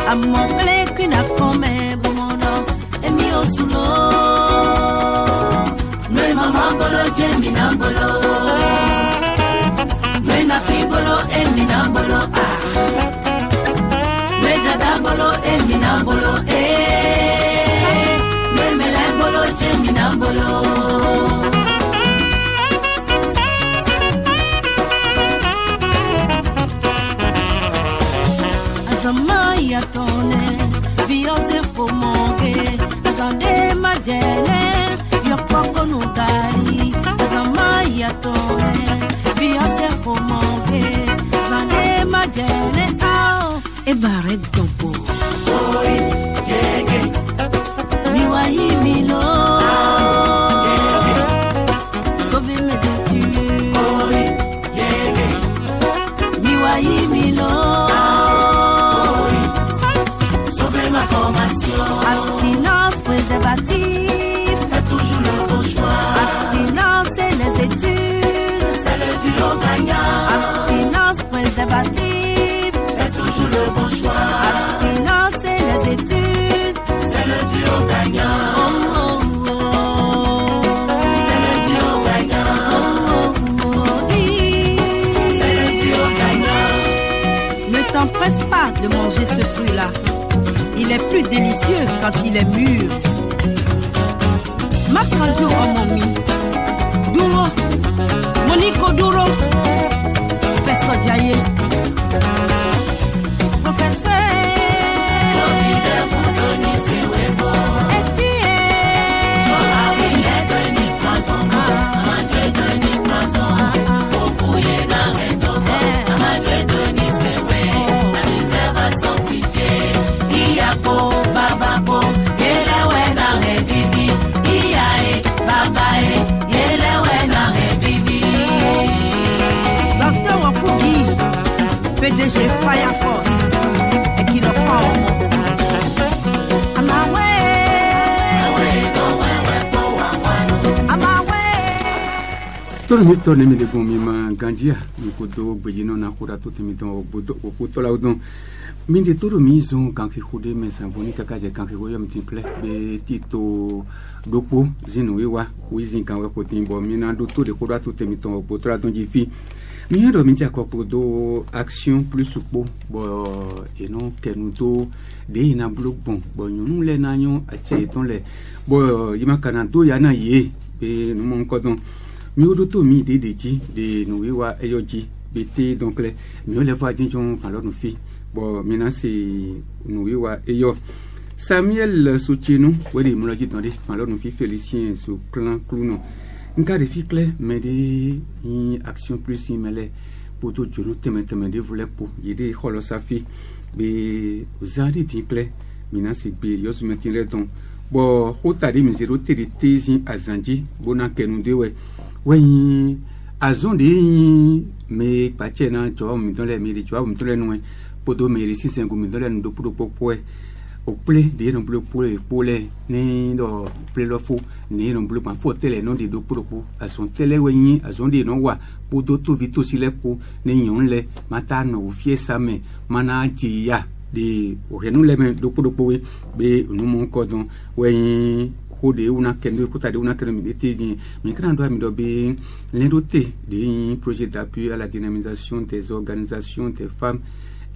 Amongle kuna come bomono emi osulo. Noi mama bolo jemi nambolo. Noi na fibolo emi nambolo ah. Noi dada bolo emi nambolo eh. Noi mele bolo jemi nambolo. Azamaya tone biose fomonge azande majele yokoko nugari azamaya tone biose fomonge azande majele ao e barek topo oi yege miwa yimilo sauver mes études oi yege miwa yimilo abstinence préservative, fais toujours le bon choix. Abstinence et les études, c'est le duo gagnant. Abstinence préservative, fais toujours le bon choix. Abstinence et les études, c'est le duo gagnant. Oh, oh, oh. C'est le duo gagnant. Oh, oh, oh. C'est le duo gagnant. Ne t'empresse pas de manger ce fruit-là. Il est plus délicieux quand il est mûr. Makandu omomi. Duro. Moniko duro. Professeur Diaye. Professeur. Et tu PDG Fire Force et qui le fera au monde. I'm away. Tout le monde tourne mais de bon mima gandia ni kodo bejino na kura tout mi ton oboto opoto la udon minde tout miso kan ki khude mais samboni kaka je kan ki go yom timple be tito dopo zinu wiwa wizin kan we ko timbo mina do tout de kodo tout mi ton opoto la don jifi mi do mi ti akopo do action plus supo bo et non kenuto de ina blog bon bo nyunu le na nyon atie ton le bo yima kana do ya na ye be no mon kodon mi odoto mi de deji de no wiwa eyoji bete donc le mi le voix dinjon fa lo no fi bo mina c'est no wiwa eyo Samuel Soutieno wodi mo loji donde fa lo no fi Félicien so clan clouno nka de fi clé mais de action plus simele pour tout jono teme de voler pour yede kholo safi be zadi ti clé mina c'est be yo se mettre le don bo hotari mi zero tezi azanji bona kenu dewe oui, azonde me pachena joa mi dole mi di joa mi dole no podo me risi sengu mi dole ndo podo popo o ple de no bleu pole ne do ple lo fu ne no bleu pa fotele no de do podo a son tele weni azonde no wa podo to vito sile po ne nyonle mata no fie same mana tiya de o henu le me do podo po be no mon kodon weni de una kendo kota de una kendo mi déti mi krando mi dobe l'indoté des projets d'appui à la dynamisation des organisations des femmes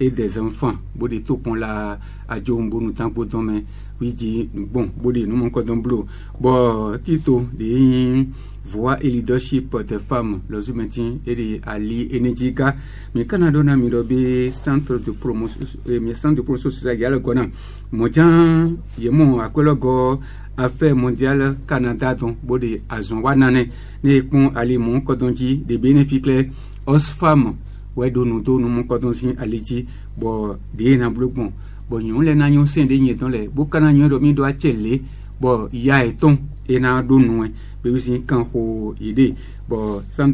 et des enfants bodi to pon la adjombo nous temps pour mais oui dit bon bodi nous mon cordon bleu bon tito de voix et leadership des femmes les humains et de Ali Enedika mais Canada na mi dobe centre de promotion sociale gona mojan yemo akologo affaire mondiale Canada donc bodi azon wanane ne pon ali mon kodonji de bénéfices os femmes ouais do nous mon kodonji aliji bo de na blogbon bo nyon le na nyon sen de nyeton le bo kana nyon do mi do achele bo ya eton e na do nou be wisi kan ho ide bo sam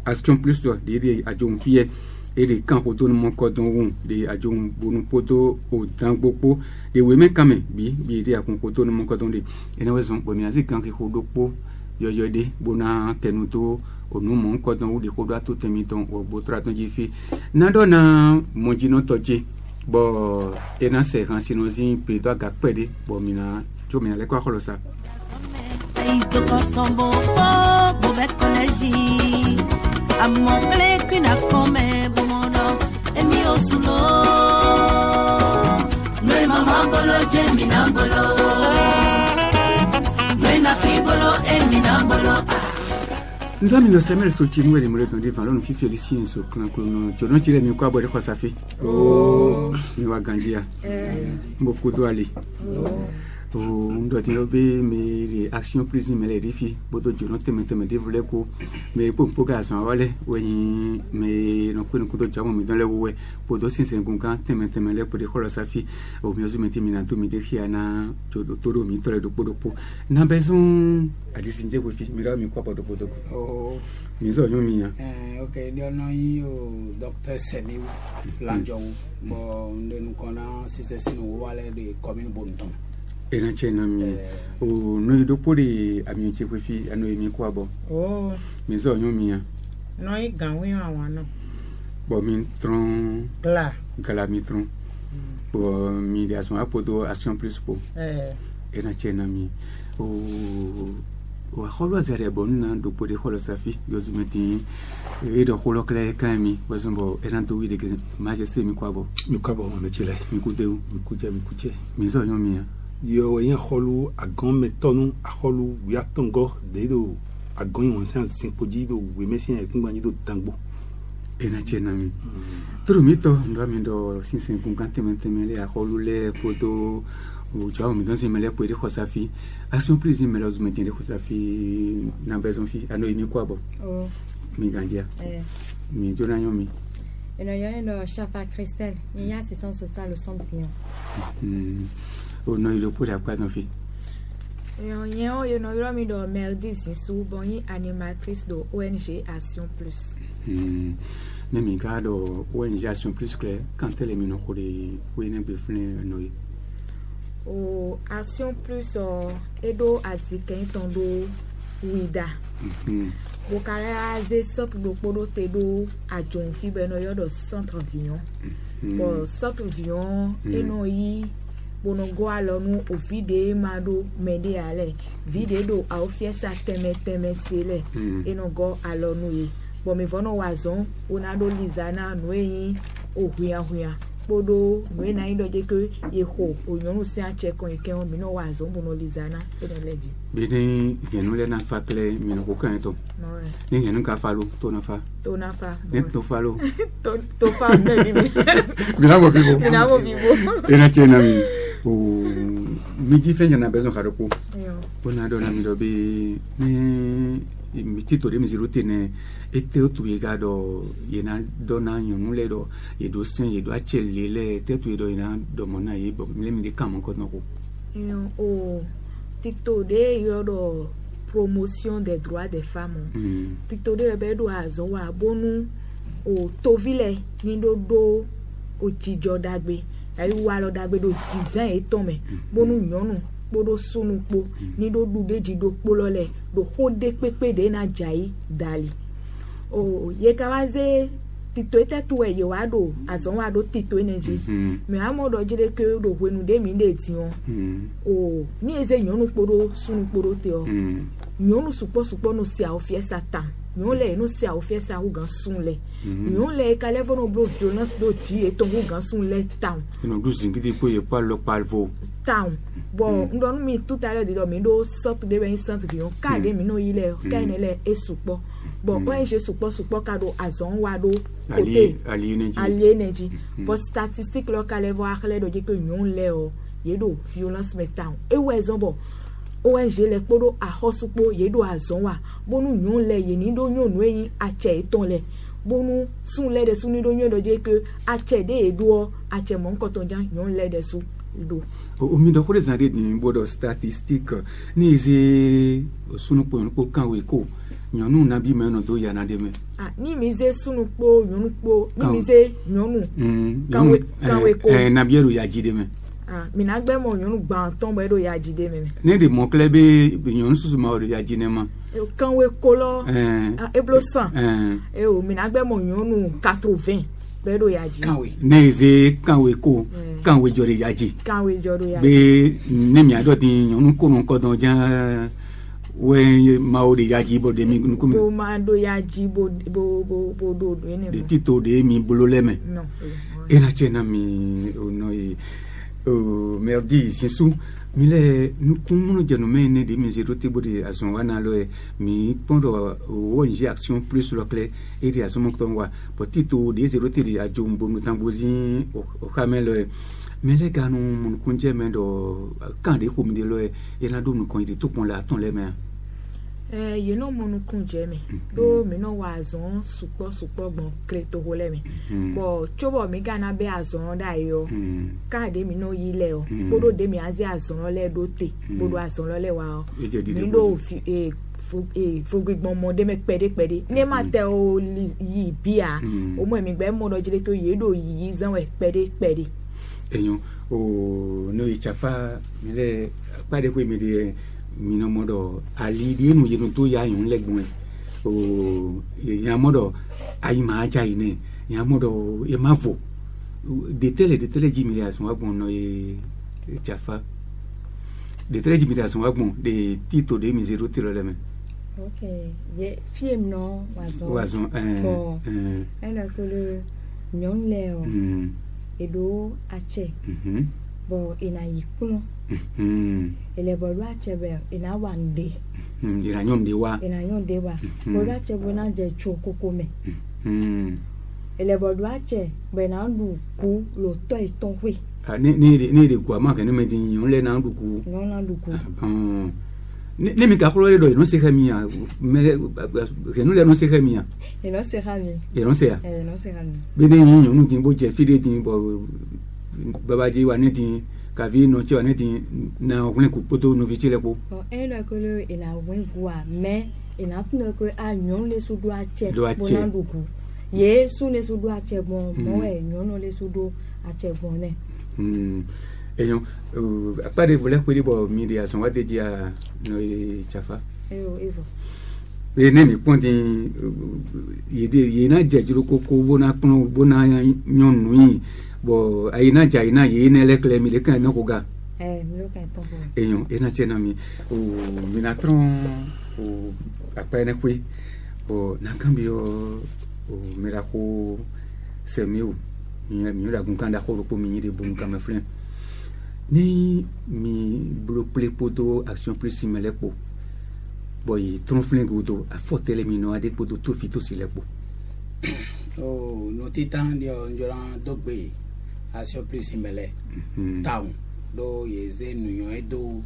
action plus do de ajom fie et de kan ho do mon kodon de ajom bonu poto o dangbopo de we men kame bi de akon poto mon kodon de e na wezon bo mi azi kan ki ho dopo yo de bona kenuto onu mon kodon ou de ko do to temiton o botra ton jifi na do na monjino toje bon et na se kan sinozi pe do ga pede bon mina jo mina le kwa kholosa to kotombo bo be college amongole kwina fome bomono emi osulo no mama bolo jemi na bolo no na fibolo emi na bolo ndami no semel so ti nwere mure ton divan lo no fifi elisi so kan ko no jo no ti le mi kwa bode kwa safi mi wa ganjia mboko do ali ndo ti no be me action prise me le rifi bodo jo no teme devole ko me po ga so wale wen me no ko do jamo mi don le we bodo sinsen gunga teme le po de kholo safi o mi ozumeti mi na to mi de khiana jo do toro mi tole do podo po na bezon adisinje ko fi mi ra mi kwa podo mi zo yo mi ya okay dio no yo docteur Semiu Lanjong bo ndenu kona sisesino wale de commune Bonton ena chena mi o no ido pori ami che kwefi ano emi kwa bo mi zo nyo mi ya no i ganwe awon no bo mi tron gala mi tron bo mi de ason apodo action plus po ena chena mi o kholo zare bon na do pori kholo safi yozumeti edo kholo kle kami wazombo ena to wi de majesté mi kwa bo me chile mi kudeu mi zo nyo mi ya yo yen kholu agon metonu akholu wiatongo dedo agon won san simpoji do we mesin e kungba ni do tangbo ena chena mi trumito ndamindo sinsin kungante mentemele akholu le kodo o jaw mi danse mele po de khosafi action prise malheureusement de khosafi na besoin fi ano imi kwa bo mi gandia mi jona yomi eno yo Chafa Christelle ni assistance sociale au centre Vion o no ilo pour apa no fi yo no ilo mi do Merdis sou bon animatrice do ONG Action Plus ne mi ga do ONG Action Plus que quand elle mi no ko de we ne be fne no o Action Plus edo asiken tondo wida o kala ze centre do podo tedo ajon fi be no yo do centre Vion bo centre Vion eno yi bono go alonu ofide mado mede ale vide do a ofiesa teme sele eno go alonu yi bo me vono wazon onado lizana noyi ohuya podo no na indo je ke yeho onyonu se ache kon ike on mi no wazon bono lizana eno lebi bini yenu le na fakle mi no ko kan to ni yenu ka falo to na fa ne to falo to fa ne mi na mo bibo ena chena mi mi difference na besoin haroko bona do na mi do be mi tito de mi zirutine ete otu igado yena dona nyonu le do yedo sin yedo achele le tetu yedo ina do mona yebo le mi de kam ko noko tito de yodo promotion des droits des femmes tito de bedo azo wa bonu o tovile ni do o jijo dagbe ayi wa lo dagbe do 6 ans etome bonu nyonu bodo sunu po ni do dudeji do polole do hode pepe de na jai dali ye kawaze tito etetu e yo wado azon wado tito energy me amodo jide ke do hwenu de mi de ti on ni eze nyonu podo sunu podo te o nyonu supo no si a ofiesa ta nyole no si a ofiesa hu gan sunle nyole ka level no bro violence do ji e ton hu gan sunle town no do zingidi po ye parlo palvo town bon ndo mi tout à l'heure de mi do sorte de ben centre Vion ka de mi no ile ka ne le esupo bon ONG supo ka do azon wa do côté ali energy but statistique locale voir le do je que nyon le o ye do violence me town e we zon bon ONG le podo a hosupo ye do azon wa bonu nyon le ye ni do nyon no yin ache eton le bonu sun le de sun ni do nyon do je que ache de edo ache mon koton jan nyon le de su do o mi do ko les années ni bodo statistique ni ze sunu po kan we ko nyonu na bi me no do ya na de me ni mi ze sunu po ni mi ze nyonu kan we ko na bi ero ya jide me mi na gbe mo nyonu gba ton bo ero ya jide me ne de mon club be nyonu susu ma o ya jine ma kan we ko lo eblo 100 mi na gbe mo nyonu 80 bedo yaji kanwe neze kanwe ko kanwe jore yaji kanwe jodo yaji be ne mi ado tin yonu ko non ko don jan we maori yaji bo de mi ko bo mando yaji bo do ene de tito de mi bololeme no ena chena mi no e merdi sisu mile nukumu jeno mene de mi zero tibo de ason wana lo mi pondo wonji action plus lo clé et de ason ko wa potito de zero tiri ajumbo mutambozi o kamelo mele ganu mun kunje mendo kan de ko mi de lo e la do nu kon de to pon la ton le main you know monu kunje me do me no wa azon supo gbon kreto ho le me bo chobo mi gana be azon da yo ka de mi no yi le o bodo de mi azi azon le do te bodo azon le wa o mi do fogbon mo de me pede ne ma te o yi bia o mo mi gbe mo do jire ko ye do yi zan we pede eyon o no ichafa mi le pade ko mi de mino modo ali die mu yenu to ya yun legbon o ya modo ai ma ja ine ya modo e mavo de tele jimiliation agbon no e chafa de tele jimiliation agbon de tito de mi zero tiro le me okay ye film no wazon elle que le nyon leo edo ache bo ina yikuno ele bodu achebe ina wande ina nyonde wa bodu achebe na je chokoko me ele bodu ache be na ndu ku lo to iton we ni de kwa ma ke ni me din yon le na ndu ku ne mi ka kholo le do no se khamia me ke no le no se khamia e no se khamia be de yin yon din bo je fide din bo babaji wa ne din kavi no ti wa ne din na okun ku poto no vi ti le po le ko le ina wen wa me ina tun ko a nyon le su do ache bona nduku ye su le su do ache bon mo e nyon le su do ache bon ne eyon apare vole ko di bo mi dia son wa de dia no chafa evo be ne mi pondi ye na jejuru ko bona pon bona nyon nui bo aina jaina ye ne le kle mi le kan no ko ga mi lo kan to eyon ena chena mi o minatron o apene kwi bo na cambio o miraco semiu mi la kun kan da ko po mi de bon kam flen ni mi bloquer poto action plus simile po boy tron flen godo a fotele mi no ade poto to fito sile po no titan dio njora dogbe action plus simile town do yeze nuyo edo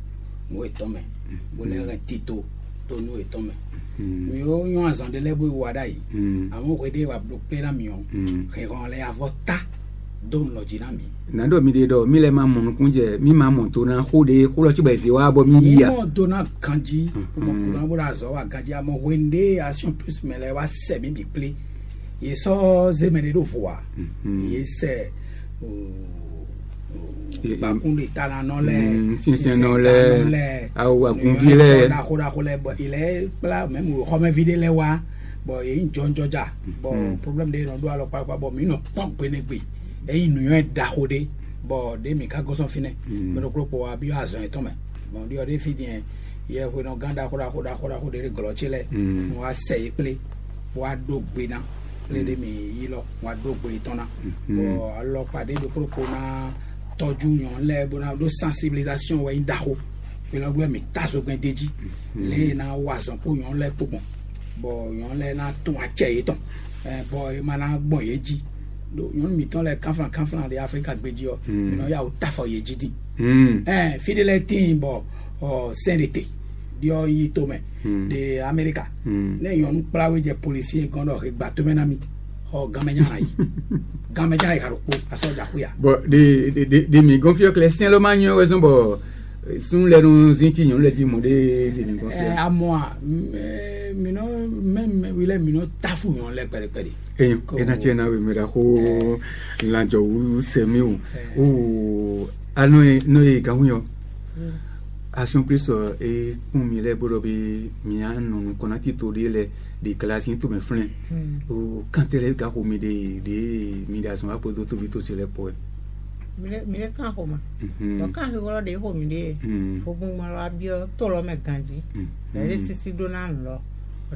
mo etome bo le tito to no etome mi o yon azon de lebo wada yi amon ko de wa bloquer la mi on ke ron le avota don lo jinami na do mi de do mi le ma mon kunje mi ma mon to na ho de ko lo ti be se wa bo mi ya mo do na kanji mo ko na bo da zo wa kanji amo wende action plus me le wa se mi bi ple ye so ze me de do fwa ye se ba kun de tala no le si no le awa kun vi le na ko le bo ile pla même ko me vide le wa bo ye njonjoja bo problem de no do alo pa bo mi no pon pe ne gbe eyin nu yon da hode bo de mi ka goson fine me no kro po abi azon eton me bon di o de fidien ye ko no ganda ko de re glo chile wa se iple wa do gbe na le de mi yi lo wa do gbe ton na bo alo pade de kro na toju yon le bo na do sensibilisation wa inda ho pe no gbe mi taso gan deji le na wa zon po yon le po bon bo yon le na ton a che eton bo e ma na gbon ye ji yon mi ton le kanfran de Africa gbeji o no ya o tafo ye jidi fidele tin bo o senete di o yi to me de America le yon plawe je policier gondo ke gba to menami o gamenya yi karo ko aso ja ku ya bo de mi gonfio Clestien lo manyo weson bo sun le no zinti yon le di mo de mi gonfio a moi mi no même wile mi no tafu yon le pere ena chena we mira ko lanjo u semiu o ano no e gawun yo action plus et pour mille borobi mia non konati to de classe tout mes frères ou quand elle est garo mi de midation à podo to vito sur les poètes mire kan homa to kan he goro de homi de fo bun ma la bio to lo me ganji le sisi dona lo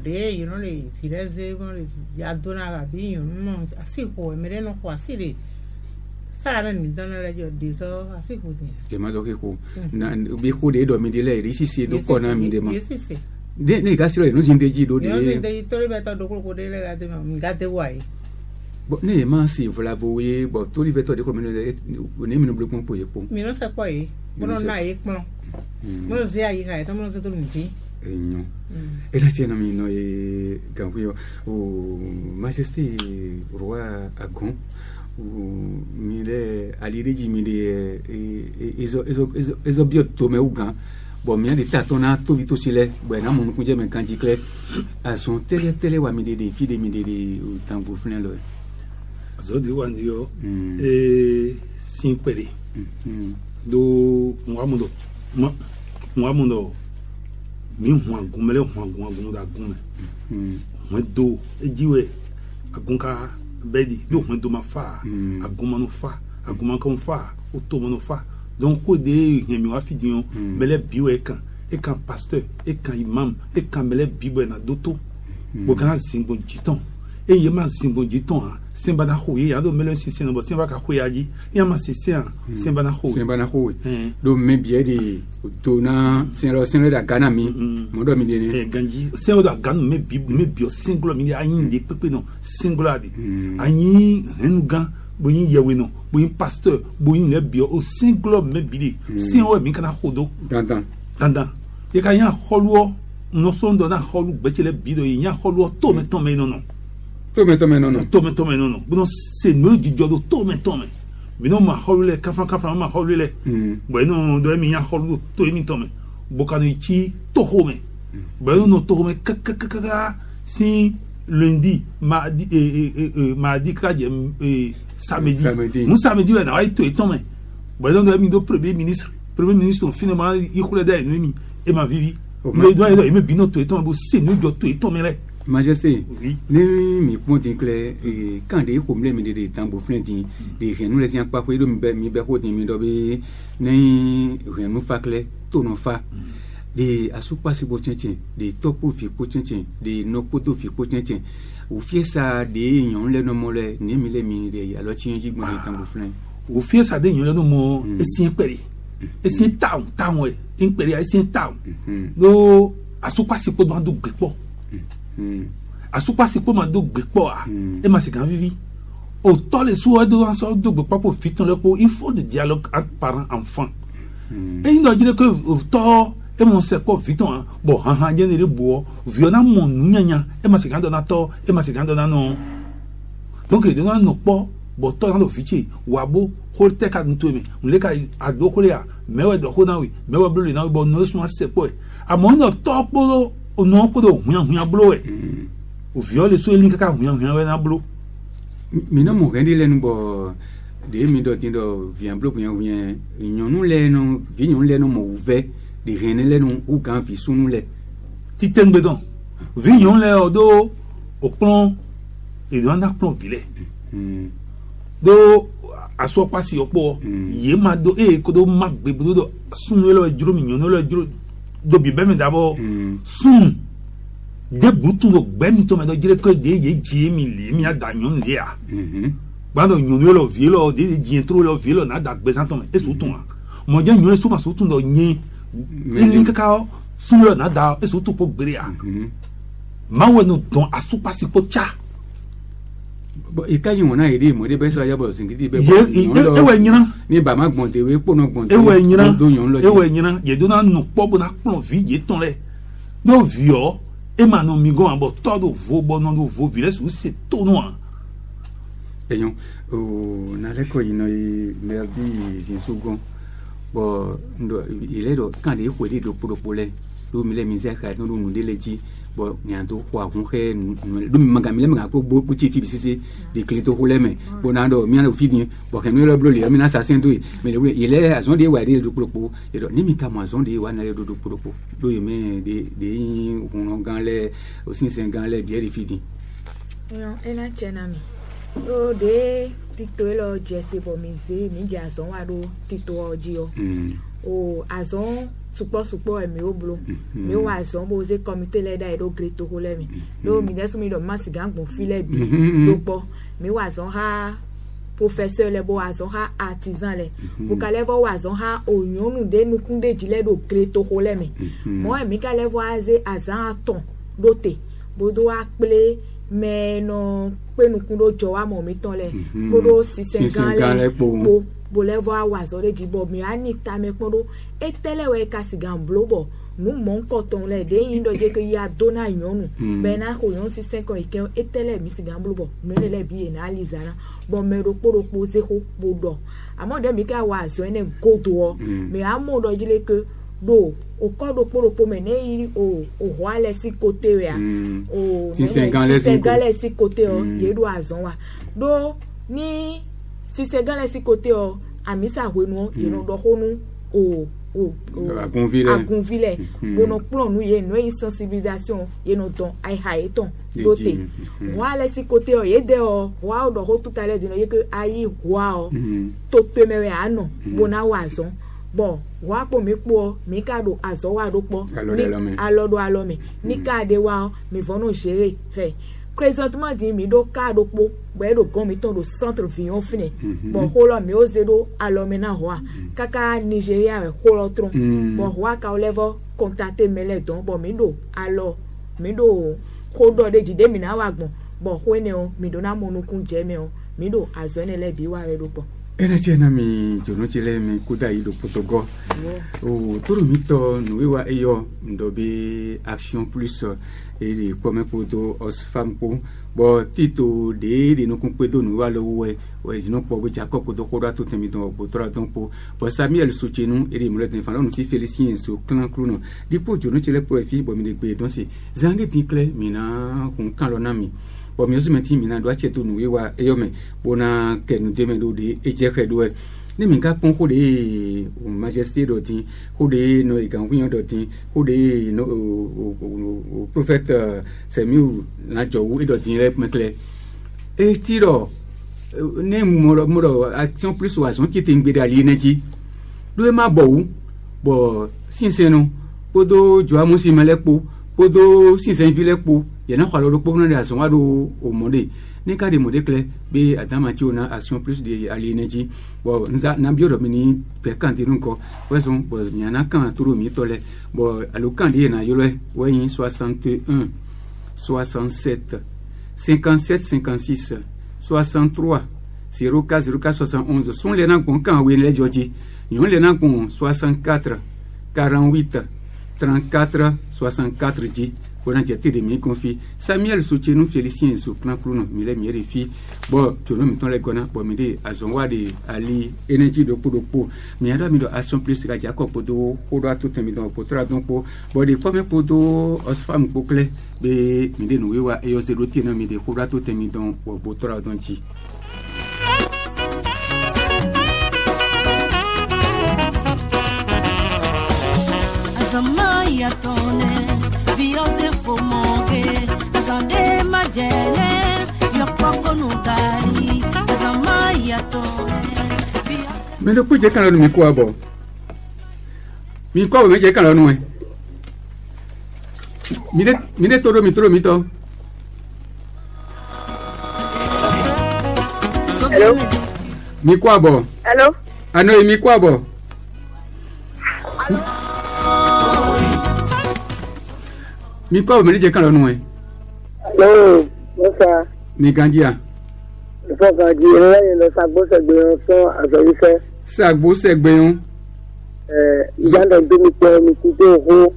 de you know le fileze mo ya dona ga bi you no asi ho mere no ho asi de sara me mi dona le jo de so asi ho de e ma zo ke ko na bi ko de do mi de le sisi do ko na mi de ma sisi de ne ga siro no jinde ji do de no jinde to le beta do ko de le ga de ma ga de wai bon ne ma si voilà voyez bon to li veto de ko ne mi no bloquement pour yepo mi no se ko yi bono na yi pon mo ze ayi ha ta mo se to nti non et la tienne mi no e ganguyo o majesté roi agon o mi le ali regi mi de ezo biotto me ugan bon mi de tatona to vito sile buena mo ku je me kanji clair a son tele wa mi de fi de mi de tango flen lo azodi wandio simperi do mwamundo mi hwa gumele da gume do ejiwe agunka bedi do do mafa aguma no fa aguma kan fa o to no fa donc ko de mi wa fidion mele biwe kan e kan pasteur e kan imam e kan mele biwe na doto bo kan singo jiton e yema singo jiton simba na hui ya do mele sisi no bo simba ka hui aji ya ma sisi simba na hui do me bie di to na sinro da gana mi mo do mi de ni ganji sinro da gana me bio singular mi ayin de pepe no singular di ayin henu gan bo yin yewe no bo yin pasteur bo yin ne bio o singular me bi sinro mi kana hodo dandan e ka yan holuo no sondo na holu bechele bido yin holuo to me no tome no buno se no gijodo tome bino ma holule kafa ma holule bueno do mi ya holu to mi tome bokano chi to home bueno no to home kaka si lundi mardi kaje samedi mu samedi na ai to tome bueno do mi do premier ministre finalement il coule da ennemi et ma vivi mais doit il me bino to tome bo se no jo to tome le Majesté, ne mi ponti clair et quand des problèmes de tambo flinti de nous les pas pour mi be ko mi do be ne renu fa clair to no fa de asupa si botchin de topo fi botchin de no poto fi botchin ou fie ça de yon le no mo le ne mi le mi de alors chin ji gbon tambo flin ou fie ça de yon le no mo esin pere esin town we in pere esin town do asupa si po do gbepo asupa si po ma do gbepo e ma se kan vivi o to le so do so do gbepo po fiton le po il faut de dialogue entre parents enfants et il doit dire que to e mon se ko fiton bon han je ne le bo viona mon nyanya e ma se kan do na to e ma se kan do na no donc il doit no po bo to na do fichi wabo holte ka ntu me nle ka ado ko le a mewe do ko na wi mewe blo le na bo no so se po a mo no to po o non ko do huya blo o viole so elin kaka huya na blo mi no mo rendi le no de mi do tindo vient blo huya nyonu le no vi nyonu le no mo uve de rene le no u kan fi sunu le ti tengbe don vi nyonu le odo o plon e do na plon vile do aso pasi opo ye ma do ko do magbe do sunu le juro mi nyonu le juro do bi be mi dabo sun de butu do gbemi to me do jire ko de ye ji mi le mi ada nyon le a gbado nyon lo vielo de ji entro lo vielo na da gbe santo me esu tun a mo je nyon so ma so tun do yin ni kaka sun lo na da esu tu po gbere a ma we no don asupa si po cha bo ikayi wona ide mo de be so ayabo singidi be e we nyina ni ba ma gbon te we po no gbon te e we nyina do yon lo e we nyina ye do na no po bo na plon vi ye ton le do vio e ma no mi go abo todo vo bo no do vo vile su se to no eyon o na le ko yino i merdi jinsugon bo ndo ile do kan de ko de do pro le do mi le misère ka no nu de leji bo nyanto kwa kun he do mi manga mi le manga ko bo ti fi bisisi de cleto ko le me bo na do mi na fi ni bo ke mi le blo le mi na sa sen do me le il est azon de wa de do propo e do ni mi ka mo azon de wa na le do propo do ye me de on gan le aussi c'est gan le bien de fi ni non e na chena mi o de tito lo je te bo mi ze mi ja azon wa do tito oji o azon supo mi oblo mi wa azon bo ze comité le da do greto ko le mi do mi desu mi do masigan gbon file bi do po mi wa azon ha professeur le bo azon ha artisan le bo ka le bo wa azon ha onyonu de nukunde jile do greto ko le mi mo mi ka le bo aze azan aton do te bo do akple mais non pe nukundo jo wa mo mi ton le bo do 650 le po bo le vo awazo de jibo mi ani ta me pondo etele we ka sigan blobo nu mon koton le de yindo je ke ya dona yonu be na ko yon 65 ike etele mi sigan blobo no le bi na alizana bo me ro po ze ko bo do amo de mi ka wazo ene godo me amo do jile ke do o kodo po me ne yi o wale si côté ya o 50 le si côté o ye do azon wa do ni si c'est dans les côtés amisa wenu ye no do honu agunvile bono plan nu ye no sensibilisation ye no don ai haeton doté wala si côté ye de wa do ho tout à l'heure dino ye que ai wa to temewe ano bona wazon bon wa po mi po mi ka do azo wa do po ni alome ni ka de wa mi vono gérer présentement dit mi do ka do po be do gon mi ton do centre vion fini bon holo mi o zedo alomena hoa kaka Nigeria we holo tron bon hoa ka level contacter mele don bon mi do alo mi do ko do de jide mi na wa gbon bon ho ne o mi do na monukun je me o mi do azo ne le bi wa re do po ena chena mi jono chile mi kuda ido potogo o toro mito nuiwa eyo ndobe action plus e pome poto os fam ko bo tito de no kumpeto nuwa lo we jino po bo jako ko do ko da to temi don po tora don po bo Samuel Sochenu e mo le ten fa no ti félicien so clan cruno di po jono chile po fi bo mi de gbe don si zange tinkle mi na kun kan lo na mi bo mi osu meti mi na do acheto nuwa eyo me bona kenu de me do de e je do ni mi ka pon ko de majesté do tin ko de no ikan do tin ko de no o prophète Samuel na jowu do tin le mekle e tiro ne mo action plus oison qui te ngbe ali neti do ma bo sincèrement podo jo amusi melepo podo sinsen vilepo ye na khalo do pogno de ason ado o monde ni ka de mode clé be adama ti ona action plus de aliénergie bo nza na bio do mini pe kanti nko weson bo miana kan turu mi tole bo alo kan de na yolo we 61 67 57 56 63 04 71 sont les nan kon kan we le joji yon le nan kon 64 48 34 64 dit pour un jeté de mi confi Samuel Sochenu félicien sur plan pruno mi le mi refi bo to no mi ton le gona bo mi de azonwa de ali energy do po mi ada mi do action plus ga jacob do ko do tout mi do po tra donc bo de comme po do os fam ko kle be mi de no wewa e yo se do ti no mi de ko do tout mi do po tra donc ci azamaya tone biose fomoge azande majene yokoko nugari azamaya tone me do kuje kan lo mi ko abo me je kan lo nu e mi de toro mi to hello mi ko abo hello ano mi ko abo mi ko me je kan lo nu e hello mosa mi ganjia fo kan di lo sagbo segbe so azorise sagbo segbe yon igando mi ko mi ku do ho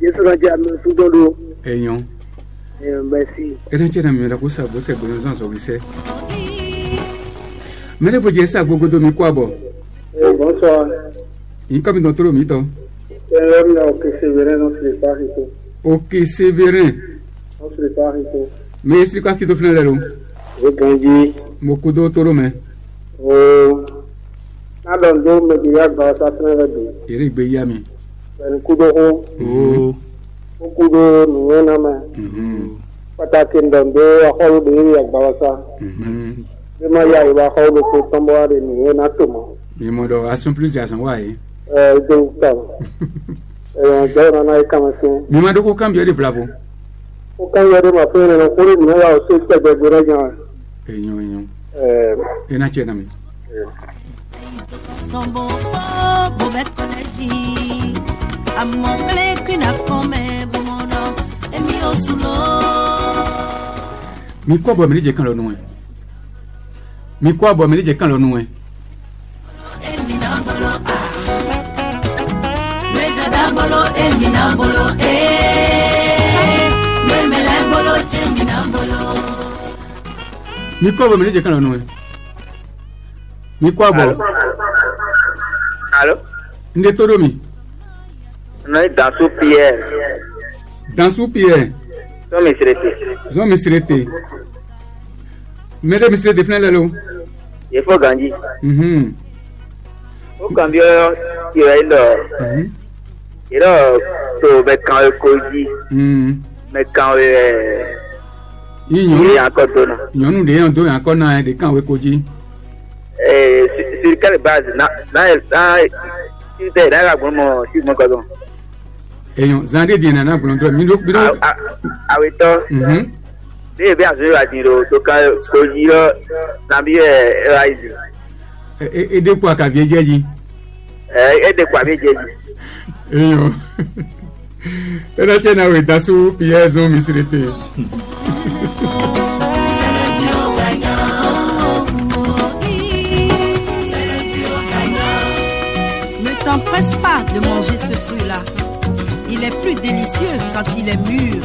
Yesu na ja me su do eyon merci era chena mi ra ko sagbo segbe yon so azorise me le fo je sagbo godo mi ko abo bonsoir Comme dans tout mito. Ok, Sévérin. Mais c'est quoi qui te fait là? Beaucoup d'autres mais. Nadando media basa trevado. Eric Beyami. Kudo Oh. Kudo nuena ma. Patakin dando ahol de ya basa. Dema ya iba ahol ko tambare nuena tomo. Mi modo action plus ya san wae. Do ta. Jona na kama sin. Mi mando ko cambio de bravo. O kan yare ma fere na ko ni ya o se de guraja. Enyo. Ena chena mi. Tombo bobe collegi amongale kina come bumono e mi osulo mi kwa bo mi je kan lo nu mi kwa bo mi je kan lo nu e mi nambolo me da dambolo e mi nambolo me melambolo che mi nambolo mi kwa bo mi je kan lo nu mi kwa bo Allô? Nde todo mi. Non dans sous Pierre. Dans sous Pierre. Zon mi sirete. Mede mi sirete fina lelo. Il faut gagner. Au cambio il est là. Il a to be kan ko ji. Me kan il y a encore donné. Nyonu de yon do yan ko na de kan we ko ji. Sur quelle base si t'es là pour moi si mon cousin et yon zande di na pour ndo mi do ah oui toi bien je vais dire to ka ko jiro na bi rise et de quoi ka viejeji et de quoi viejeji et yon era chena we dasu piezo misrete. Ne t'empresse pas de manger ce fruit-là. Il est plus délicieux quand il est mûr.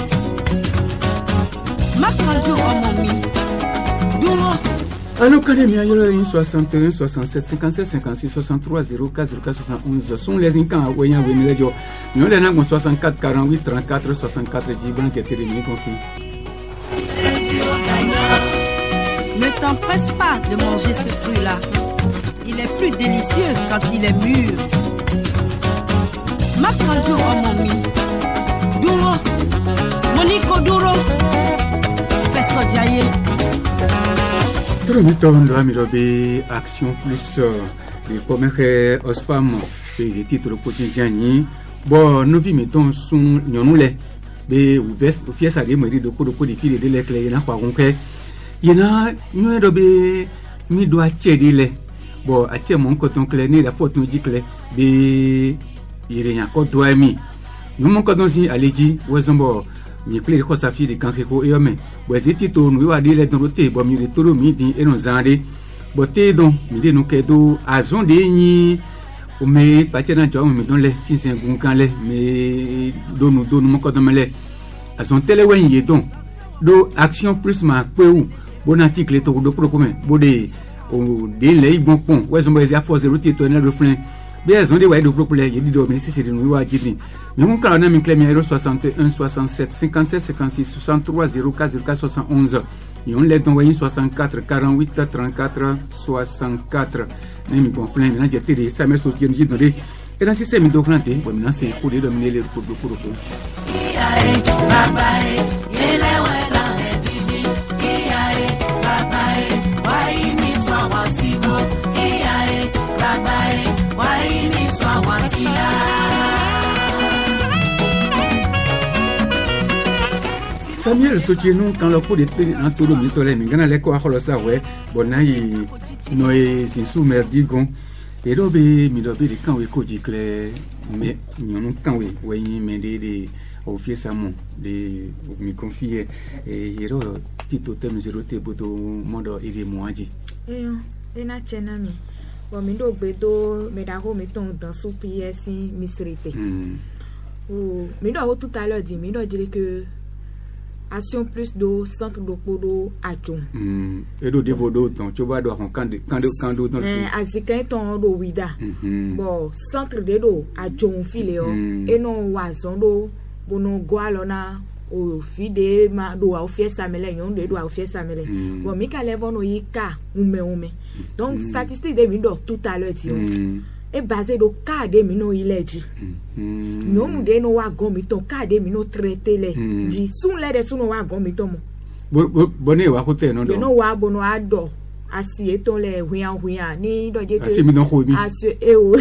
Makanjo omomi. Duro. Alors, Académie, il y a 61, 67, 57, 56, 63, 04, 04, 71. Sont les incans, oui, il y a des gens. Nous, les gens 64, 48, 34, 64, Djiban, qui étaient les conflits. Ne t'empresse pas de manger ce fruit-là. Il est plus délicieux quand il est mûr. Makanjo omomi. Duro. Moniko duro. Fais jaye. Tout le monde doit mirober action plus les premières osfam les titres quotidiens. Bon, nous vivons son nyonule. Mais ou fier ça des mairies de coup de fil de l'éclair y en a pas concret. Y en a nous dobe mi doit tirer les. Bon, à tirer mon coton clair ni la faute nous dit clair. Mais il y a encore doigt mi. Nous mon coton si allez-y, ouazombo. Mi clair ko sa fi de kankeko e ome bo eziti to no wa de le don rote bo mi de toro mi din e no zande bo te don mi de no kedo azon de yin o me pa che na jo mi don le sinsin gun kan le me donu mo ko don mele azon tele wen ye don do action plus ma pe ou bon article to do pro comme bo de o de le ibon pon we zo mo ezi afo 0 to na refrain bien zon de wa do pro le ye di do mi si de no wa jidin. Nous avons un numéro 61 67 57 56 63 04 04 71. Nous avons 64 48 34 64. Nous avons conflit. Nous avons été ça me soutient nous donner. Et dans ce système de planté, bon maintenant c'est pour dominer les cours de cours. Samuel soutient nous quand le coup de paix en tout le mitole mais gana leko akolo sa we bonayi no e sisu merdigon et robe mi robe de kan we ko jikle mais nyonu kan we me de offier samon de mi confier et hero tito tem zerote boto modo ide moaji na chena mi bo mi do gbedo me da ho mi ton dans sous pièce misrité mi do tout à l'heure dit mi do dire que Action plus do centre do podo adjon. Et do devo do ton tu vas do quand do azika ton do wida. Bon centre de do adjon file o e non wazon do bono goalona o fide ma do a ofie samele yon de do a ofie samele. Bon mi ka levo no yika ume. Donc statistique de mi do tout à l'heure ti on. E basé do cas de mi no ileji. No mu de no wa gomi ton cas de mi no traité le. Ji sun le de sun no wa gomi ton mo. Bonne wa kote no do. No wa bono ado. Asi eton le huyan ni do je asi mi don ko mi. Asi e o.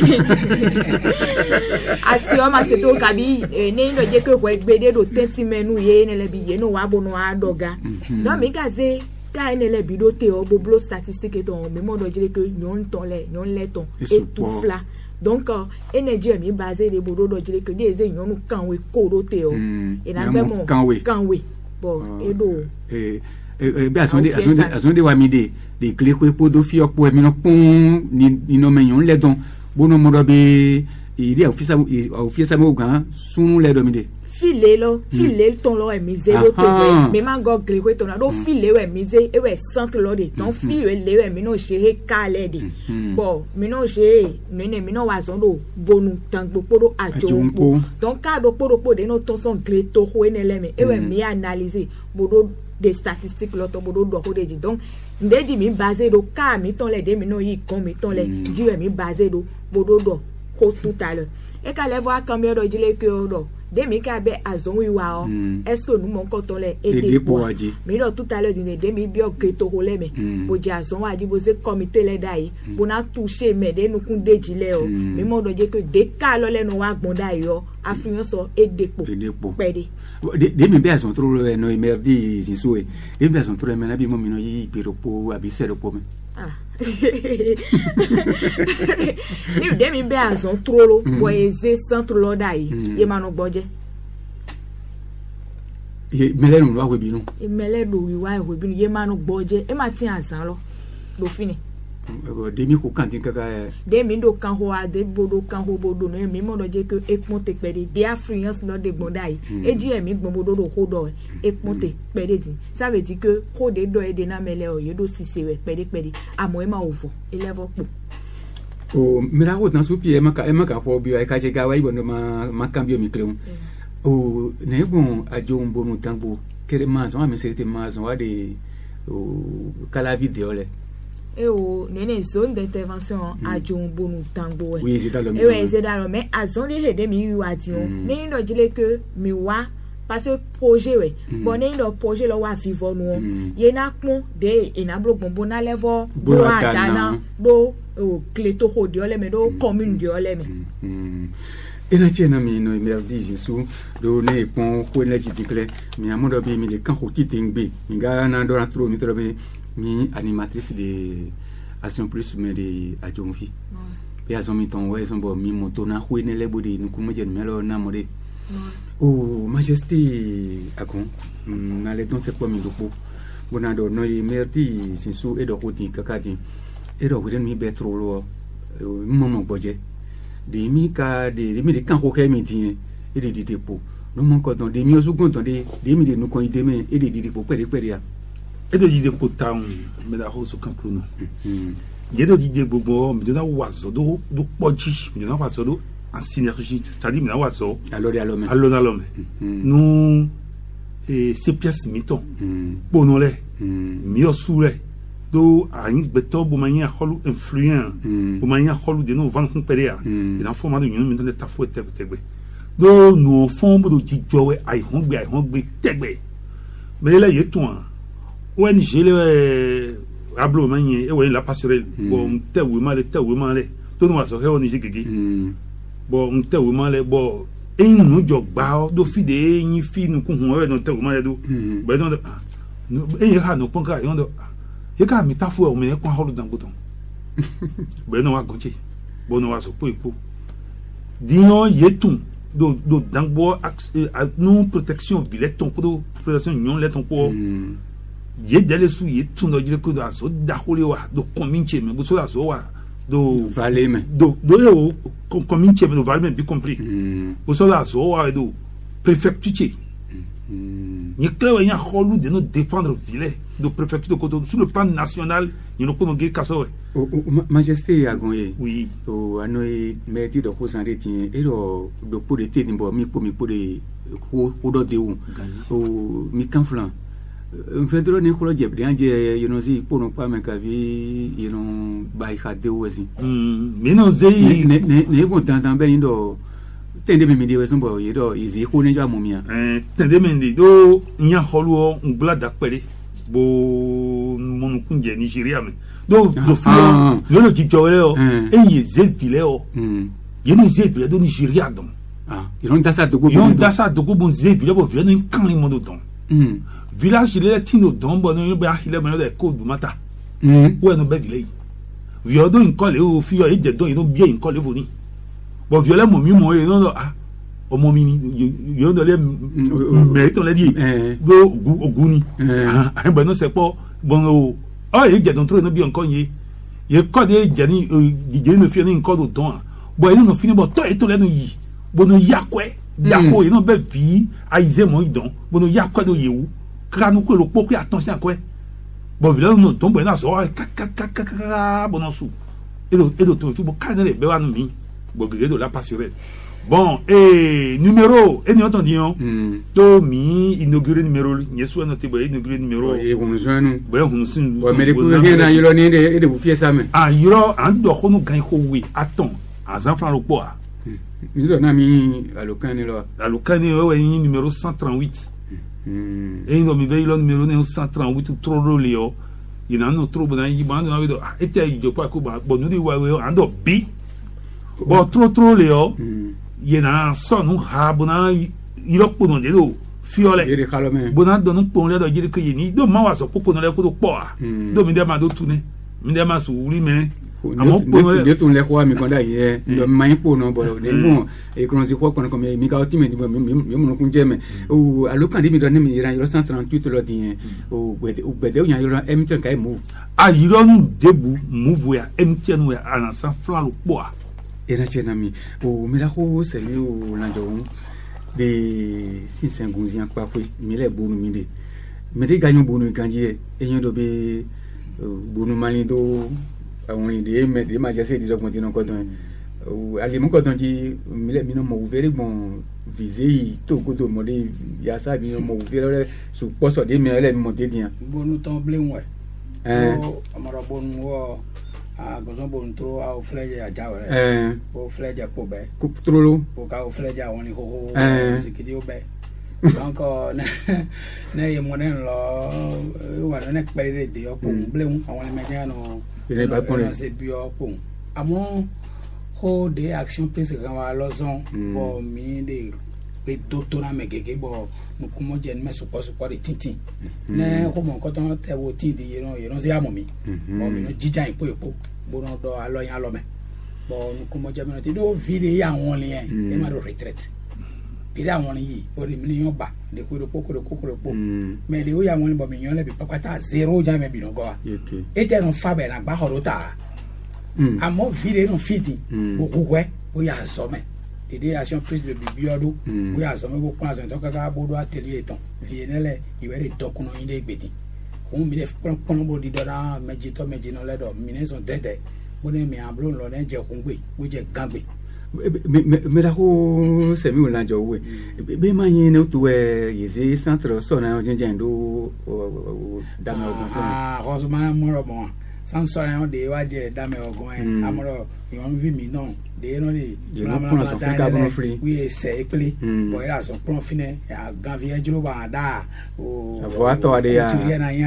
Asi o ma se to kabi ni do je ko gbede do 30 menu ye ne le bi ye no wa bono ado ga. Do mi gaze ka ene le bido te o boblo statistique ton me mo do dire que nyon le ton et tout fla donc énergie mi basé de bodo do dire que des nyon kan we ko do te o e na gbe mo kan we bon e do be azonde wa mi de clé ko podo fi opo mi no pon ni no menyon le don bono mo do be ide ofisa mo gan sunu le do mi de file ton lo emize lo te me man go gre we ton do file we emize e we centre lo de ton file le we mi no se kale de bo mi no se mi no wa zon do bonu tangbo podo ajo donc ka do podo de no ton son gre to ho ene le me e we mi analyser bodo des statistiques lo to bodo do ho de donc ndeji mi basé do ka mi ton le de mi no yi kon mi ton le ji we mi basé do bodo do ho tout à l'heure e ka le voir combien do jile que do demi ka be azon wi wa o est-ce que nous mon coton le aider pour mais non tout à l'heure dine demi bio greto holé me bo di azon wa di bo se comité le dai bo na toucher me de nu kun deji le o mais mo do je que de ka lo le no wa gbon dai yo afiyan so edepo pede demi be azon tro no emerdi zisue demi azon tro me na bi mo mi no yi piropo abi seropo me ni demi be azon trolo bo eze centre lo dai ye manu gboje ye mele no wa webinu e mele do wi wa webinu ye manu gboje e ma tin azan lo do fini demi ko kan tin kaka demi do kan ho ade bodo kan ho bodo no mi mo do je ke ekpon te pede de affluence lo de gbon dai e ji emi gbon bodo do ho do ekpon te pede din ça veut dire que ho de do e de na mele o ye do sise we pede amo e ma ovo e level po o mira ho tan su pie e ma ka ho bi e ka je ga wa ibo no ma cambio mi creon o ne bon ajo un bonu tambo kere ma zo ami serite ma zo wa de o kala video le et au nene zone d'intervention à John Bonu Tango. Oui, c'est dans le mais c'est dans le mais à zone de mi wadion. Ne ndo dire que mi wa parce que projet we. Bon ne ndo projet lo wa vivre nous. Ye na kon de e na blo bon na level do adana do kleto ho de ole me do commune de ole me. Et la tienne mi no merdi jisu do ne pon ko na jitikle mi amodo bi mi de kan ko kitingbe mi ga na do na tro mi tro be mi animatrice de Action Plus mais de Adjonfi. Puis elles ont mis ton ouais, bon mi moto na khoué ne le bodi nous comme je melo na mode. Oh majesté akon na le don c'est pas mi dopo. Bona do no merdi sinsu e do hoti kakati. E do weden mi betro lo moment boje. De mi ka de mi de kan ko ke mi tin e de depo. No mon ko don de mi ozugun don de mi de nous kon ide me e de depo pere ya. Et de l'idée pour ta mais la rose au camp non il y a de l'idée bobo mais de la oiseau do podji mais de la oiseau en synergie c'est-à-dire mais la oiseau alors nous et ces pièces miton bono le mio soule do a une beto bo mania holu influent bo mania holu de no van compérer et dans format de union de ta fou tegbe do no fond bo do jowe ai hongbe tegbe mais là il est toi ONG le ablo manye e we la passerelle bon te we male to no so he ONG gege bon te we male bon e nu jo gba do fi de yin fi nu ku hun e no te we male do be don no e ha no ponka yon do e ka mi ta fu o me ko ha lo dan buton be no wa gonche bo no wa so po dion yetun do dangbo non protection bileton pour protection non leton pour ye dele su ye tun do jire ko do aso da hole wa do kominche me bo so aso wa do vale me do yo kominche me do vale me bi compris bo so aso wa do prefecture ni clair y a xolu de nous défendre ville de préfecture de Cotonou sur le plan national ni no kono ge kaso majesté agonye oui to anoy meti do ko sande tin e do pour de te nimbo mi pour de ko do de u o mi kanflan Fedro ni ko jeb de anje you know si pour no pa me ka vi you know bai ha de u esi mi no zei ne ko tan ben do tende me di wesun bo yedo izi ko ne ja momia tende me di do nya xolu ngla da pere bo monu kunje Nigeria me do fio yo ti jowele o enye zelpile o yeni zelpile do Nigeria don yon dasa dogo bon zelpile bo vient en kan imodo don village le tino don bo no ba hile mo de ko du mata wo no be village vio do nkole o fio e de do ino bien nkole voni bo violet mo mi mo e no o mo mi yo do le me to le di do oguni ba no se po bon o e je don tro no bi nko ye ko de je ni je no fi ni nko do don bo e no fi ni bo to e to le no yi bo no yakwe da ko e no be vi aize mo idon bo no yakwe do yewu kra no ko lo po ku attention akwe bo violet no don bo na so ka bo no su e do to fi bo ka ne be wa no mi bo de la passerelle. Bon, et numéro, et nous entendions, to mi inauguré numéro, n'y soit noté, inauguré numéro. Et on nous en mais les coups dans yolo ni de vous fier ça mais. Ah, yolo, un do kono gagne ko oui, attends, à enfant le poids. Nous on a mis à l'ocane là. À l'ocane numéro 138. Et nous mi veille le numéro 138 ou trop rolio. Il a no trop bon y bande avec était je pas ko bon nous dit ouais ando bi. Bon trop léo yena sonu ha bona yiro pono de do fiole bona do no pon le do jiri ke yini do ma wa so pono le ko do po a do mi de ma do tune mi de ma so wuri me amo pono de tun le ko mi konda ye do mai pono bo de mo e kon si ko kon ko mi ga otime di mi mo kun jeme o alukan di mi do ne mi ran yiro 138 lo di o gbede o yan yiro MTN kai move a yiro nu debu move ya MTN we ana san flan lo po a era chenami o mirako semi o lanjo de sinsengunzi an kwa kwe mile bonu minde mete ganyo bonu kanji enyo do be bonu mali do awon de me de majese di document non kodon o ali mo kodon ji mile mino mo vere bon visé to godo mo de ya sa bi mo vere su poso de me ele mo de dia bonu ton blem we o amara bonu wo gozon bon tro a ofleje ya jawre o fleje po be ku trolo o ka ofleje woni ho sikidi o be donc ne ye monen lo wa ne pere de o po blem awon meja no ile ba pon se bi o po amo ho de action prise kan wa lozon bo mi de pe doctora me gege bo mo ko mo je me support de tintin ne ko mo ko ton te wo tintin you know se amomi mo mi no jija ipo bo no do alo yan lo me bo mo ko mo je me no ti do vide ya won le yen e ma do retreat vide awon yi o ri mi yan ba de ko do poko me le o ya won bo mi yan le bi papata zero ja me bi no go e te no fa be na gba horota amo vide no fiti o kuwe o ya so me des actions prises de bibiodo oui à somme beaucoup à donc ka bodo atelier ton vienele iwe de dokuno inde gbeti on mi def pon bo di dona mejito mejino le do mi so dede bone mi ablo lo ne je kungbe wo je gangbe me da ko se mi wona jo we be ma yin no to yeze centre so na jenjen do da me ogun hosma mo mo sans soin de waje da me ogun amoro yon vi mi non de no le oui c'est clé bon il a son plan fini ya ganvier juro ba da o voato de ya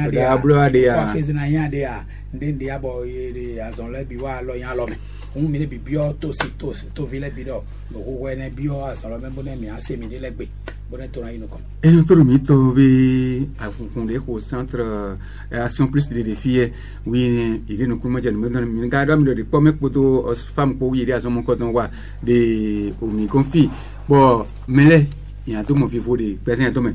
da blo de ya fa fez na ya de ya ndende ya bo ye azon le bi wa lo yan lo me un mi le bi bio to vile bi do no ko ne bio azon lo me bo ne mi ase mi de legbe bonne to na ino kom et notre mito be a fondé au centre action plus de défis oui il est nous comment dire me ga do mi de pomme poto os femme ko yiri aso mo ko don wa de o mi confi bon mele ya to mo vivo de present to me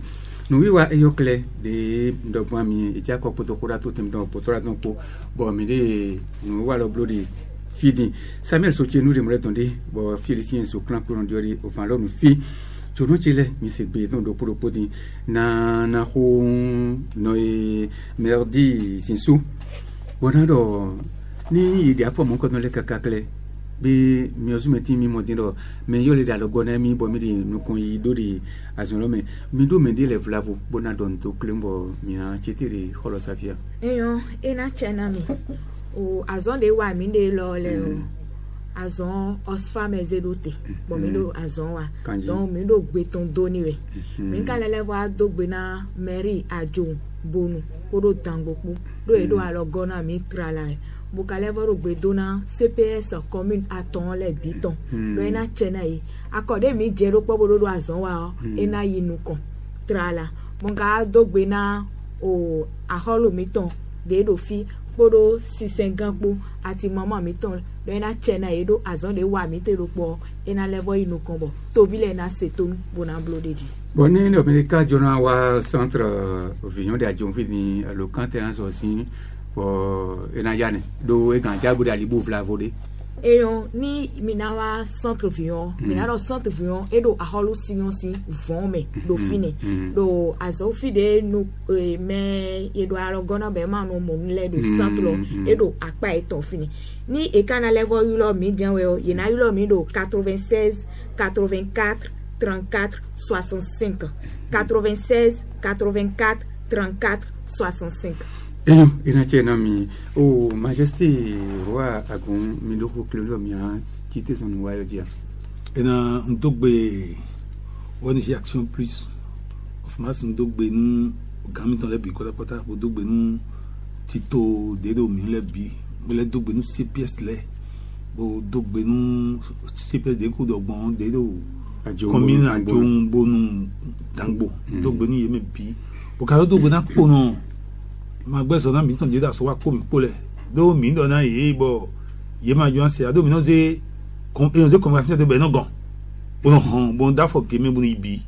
nous oui wa yo clé de do point mi e ja ko poto ko ra to tem do poto ra don ko bon mi de nous wa lo blodi fidi Samuel Sotier nous aimerait donner bon féliciter ce clan pour on dirait au fan là nous fi jono chile mi se be don do propos di na ho no e merdi sinsu bonado ni dia fo mon ko no le kakakle be mi ozumeti mi modiro me yo le dalo gona mi bo mi di no kon yi dori azonlo mi do me di le vlavo bonado to klembo mi a chetiri holo safia eyo ena chena mi o azon de wa mi de lo le o azon osfam ezedote bo mi do azon wa donc mi do gbe ton doni we mi kan le wa do gbe na mairie ajo bonu ko do tangbopo do e do alo gona mi trala Bukalevoro Bedona CPS commune à ton les bitons. Loena Chenai. Accordé mi jero pobodo azonwa ena yinukon. Trala. Monga dogbena o aholo miton de do fi podo 650 ati mama miton. Loena Chenai do azon de wa mitero po ena levo yinukon bo. Tobile na seton bona blodeji. Bonne no America jona wa centre vision de Adjonvini le 41 aussi. Ena yane do e ganja bu dali bu vlavode eyo ni minawa centre vion minaro centre vion edo aholo sinyosi vome do fine do azofi de no me edo arogona be ma no mo nle do centre edo apa eto fine ni e kana level yulo mi janwe yena yulo mi do 96 84 34 65 96 84 34 65. Eyo ina chena mi o majesté roi agun mi do ko klelo mi a tite son wayo dia ena ndogbe woni action plus of mas ndogbe nu gami ton le bi ko pota bo dogbe nu tito de do mi le bi bo le dogbe nu CPS le bo dogbe nu CPS de ko dogbon de do commune ajon bonu dangbo dogbe nu yeme bi bo ka dogbe na pono ma gbeso na mi ton je da so wa ko mi pole do mi do na ye bo ye ma jo se ado mi no ze conversation de beno gon ono bon da fo ke me bu ibi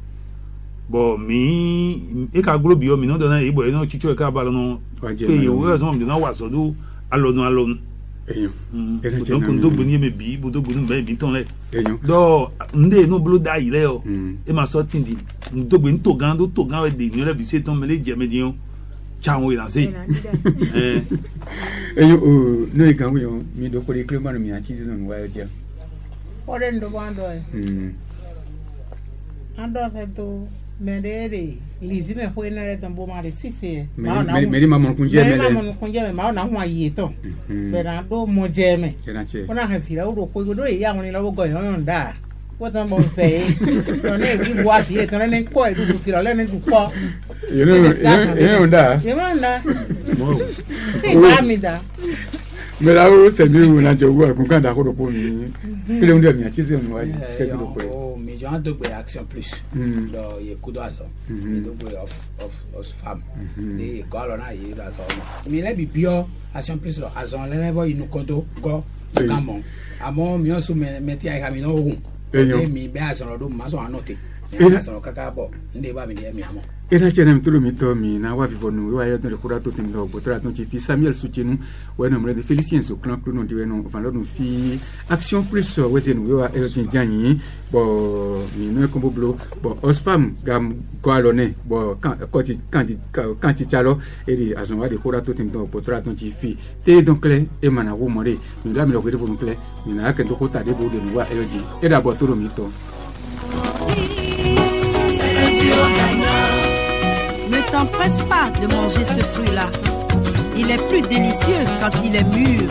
bo mi e ka glo bi o mi no do na ye bo e no chicho e ka ba lo no pe yo we so mi do na wa so do alonu eyo donc ndo bu ni me bi bu do bu no be bi ton le do nde no blo da ile o e ma so tindi ndo gbe nto gan we de ni le bi se ton me le je me dion Ciao Iranzi. Eyo no ikanwe yo mi do ko le klema no mi a chizi no wa dia. Ore ndo bando ando se to medere lizime ho ina le tambo mare sisi me mamon kunjeme ma na ho ayeto bera do mojeme ona ha fira uro ko do ya woni lo go yo nda what am I saying? No ne bi bua ti e kan ne ko e du fira le ne du po. You know that. C'est pas mida. Mais là où c'est mieux on a déjà vu qu'on quand d'accord pour ni. Puis on dit bien tu sais on va c'est tout quoi. Oh mais j'ai un double action plus. Donc il y a coup d'oiseau. Il double of femme. Les gars là il est là ça. Mais là bi bio action plus là azon là va il nous kodo go gamon. Amo mi on sou metti ai camino ogun. Et mi be azon do ma so anote. Azon kaka bo ndé ba mi mi amo. Ena chena mtulu mito mi na wa vivonu wa ya no rekura to timdo botra to fi Samuel Soutienou wa no mre de Félicien so clan no di we no van lo fi action plus we zenu wa e tin janyi bo mi no ko boblo bo osfam gam ko alone bo quand ti chalo e di azon wa de rekura to timdo botra to fi te donc le e mana wo more mi la mi lo ko de kle mi na ka to ko ta de bo de wa e di e da bo to mito. Ne t'empresse pas de manger ce fruit-là. Il est plus délicieux quand il est mûr.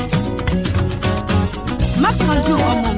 Marque un jour en mon